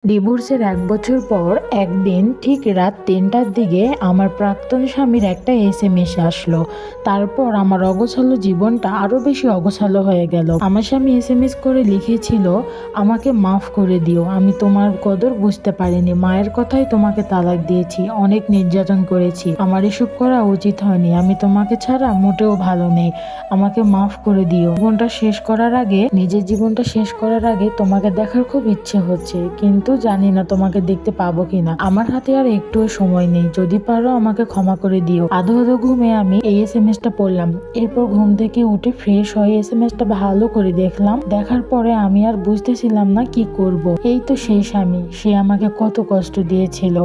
ডিভোর্সের ১ বছর পর একদিন ঠিক রাত ৩টার দিকে আমার প্রাক্তন স্বামীর একটা এসএমএস আসলো। তারপর আমার অগোছালো জীবনটা আরও বেশি অগোছালো হয়ে গেল। আমার স্বামী এসএমএস করে লিখেছিল, আমাকে মাফ করে দিও, আমি তোমার কদর বুঝতে পারিনি, মায়ের কথাই তোমাকে তালাক দিয়েছি, অনেক নির্যাতন করেছি, আমার এসব করা উচিত হয়নি, আমি তোমাকে ছাড়া মোটেও ভালো নেই, আমাকে মাফ করে দিও। নিজের জীবনটা শেষ করার আগে তোমাকে দেখার খুব ইচ্ছে হচ্ছে, কিন্তু জানি না তোমাকে দেখতে পাবো কিনা। আমার হাতে আর একটুও সময় নেই, যদি পারো আমাকে ক্ষমা করে দিও। আধো আধো ঘুমে আমি এই এসএমএসটা পড়লাম। এরপর ঘুম থেকে উঠে ফ্রেশ হয়ে এসএমএসটা ভালো করে দেখলাম। দেখার পরে আমি আর বুঝতেছিলাম না কি করব। এই তো সেই স্বামী, সে আমাকে কত কষ্ট দিয়েছিল।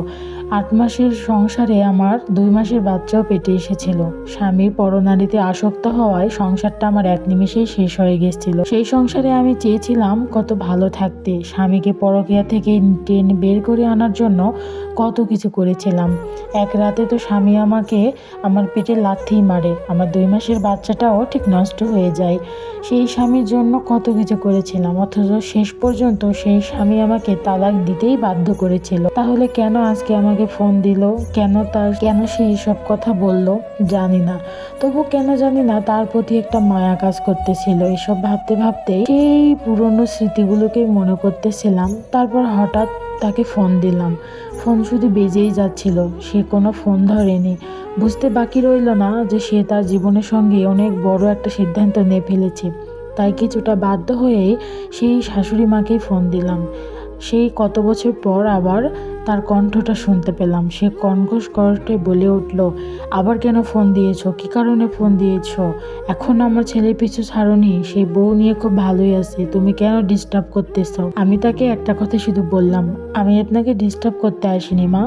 ৮ মাসের সংসারে আমার ২ মাসের বাচ্চাও পেটে এসেছিল। স্বামীর পরনারীতে আসক্ত হওয়ায় সংসারটা আমার এক নিমেষেই শেষ হয়ে গেছিল। সেই সংসারে আমি চেয়েছিলাম কত ভালো থাকতে। স্বামীকে পরকীয়া থেকে টেনে বের করে আনার জন্য কত কিছু করেছিলাম। এক রাতে তো স্বামী আমাকে আমার পেটে লাথি মারে, আমার ২ মাসের বাচ্চাটাও ঠিক নষ্ট হয়ে যায়। সেই স্বামীর জন্য কত কিছু করেছিলাম, অথচ শেষ পর্যন্ত সেই স্বামী আমাকে তালাক দিতেই বাধ্য করেছিল। তাহলে কেন আজকে আমাকে ফোন দিল, কেন সে এইসব কথা বলল জানি না। তবু কেন জানি না তার প্রতি একটা মায়া কাজ করতেছিল। এসব ভাবতে ভাবতে সেই পুরনো স্মৃতিগুলোকে মনে করতেছিলাম। তারপর হঠাৎ তাকে ফোন দিলাম। ফোন শুধু বেজেই যাচ্ছিল, সে কোনো ফোন ধরেনি। বুঝতে বাকি রইল না যে সে তার জীবনের সঙ্গে অনেক বড় একটা সিদ্ধান্ত নিয়ে ফেলেছে। তাই কিছুটা বাধ্য হয়েই সেই শাশুড়ি মাকেই ফোন দিলাম। সেই কত বছর পর আবার তার কণ্ঠটা শুনতে পেলাম। সে কর্কশ কণ্ঠে বলে উঠল, আবার কেন ফোন দিয়েছো, কী কারণে ফোন দিয়েছো? এখন আমার ছেলের পিছু ছাড়োনি, সেই বউ নিয়ে খুব ভালোই আছে, তুমি কেন ডিস্টার্ব করতেছো? আমি তাকে একটা কথা শুধু বললাম, আমি আপনাকে ডিস্টার্ব করতে আসিনি মা,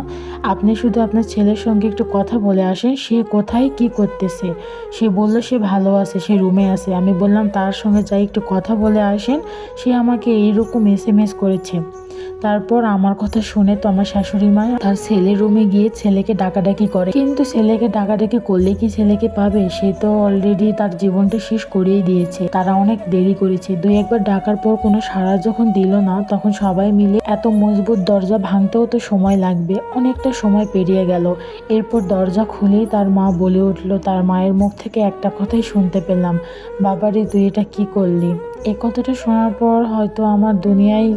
আপনি শুধু আপনার ছেলের সঙ্গে একটু কথা বলে আসেন, সে কোথায় কি করতেছে। সে বলল সে ভালো আছে, সে রুমে আছে। আমি বললাম তার সঙ্গে যাই একটু কথা বলে আসেন, সে আমাকে এইরকম এসএমএস করেছে। তারপর আমার কথা শুনে তো আমার শাশুড়ি মা তার ছেলের রুমে গিয়ে ছেলেকে ডাকাডাকি করে, কিন্তু ছেলেকে ডাকাডাকি করলে কি ছেলেকে পাবে? সে তো অলরেডি তার জীবনটা শেষ করেই দিয়েছে। তারা অনেক দেরি করেছে। ২-১ বার ডাকার পর কোনো সাড়া যখন দিল না, তখন সবাই মিলে এত মজবুত দরজা ভাঙতেও তো সময় লাগবে। অনেকটা সময় পেরিয়ে গেল। এরপর দরজা খুলেই তার মা বলে উঠল, তার মায়ের মুখ থেকে একটা কথাই শুনতে পেলাম, বাবারে তুই এটা কি করলি? এই কথাটা শোনার পর হয়তো আমার দুনিয়ায়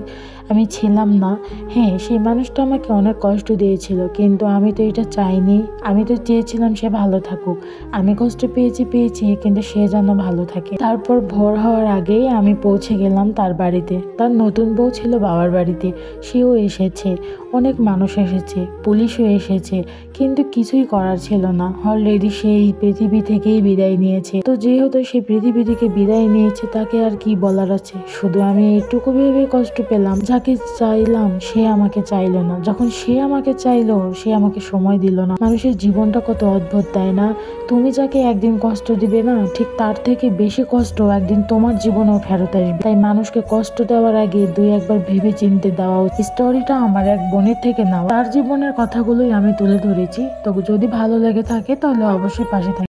আমি ছিলাম না। হ্যাঁ, সেই মানুষটা আমাকে অনেক কষ্ট দিয়েছিল, কিন্তু আমি তো এটা চাইনি। আমি তো চেয়েছিলাম সে ভালো থাকুক। আমি কষ্ট পেয়েছি, কিন্তু সে যেন ভালো থাকে। তারপর ভোর হওয়ার আগেই আমি পৌঁছে গেলাম তার বাড়িতে। তার নতুন বউ ছিল বাবার বাড়িতে, সেও এসেছে, অনেক মানুষ এসেছে, পুলিশও এসেছে, কিন্তু কিছুই করার ছিল না। অলরেডি সেই পৃথিবী থেকেই বিদায় নিয়েছে। তো যেহেতু সে পৃথিবী থেকে বিদায় নিয়েছে, তাকে আর কি বলার আছে? শুধু আমি এইটুকু ভেবে কষ্ট পেলাম, যাকে চাইলাম সে আমাকে চাইলো না, যখন সে আমাকে চাইলো সে আমাকে সময় দিল না। মানুষের জীবনটা কত অদ্ভুত, তাই না? তুমি যাকে একদিন কষ্ট দিবে না, ঠিক তার থেকে বেশি কষ্ট একদিন তোমার জীবনেও ফেরত আসবে। তাই মানুষকে কষ্ট দেওয়ার আগে ২-১ বার ভেবে চিনতে দেওয়া উচিত। স্টোরিটা আমার এক বোনের থেকে নেওয়া, তার জীবনের কথাগুলোই আমি তুলে ধরেছি। তো যদি ভালো লেগে থাকে তাহলে অবশ্যই পাশে থাকবে।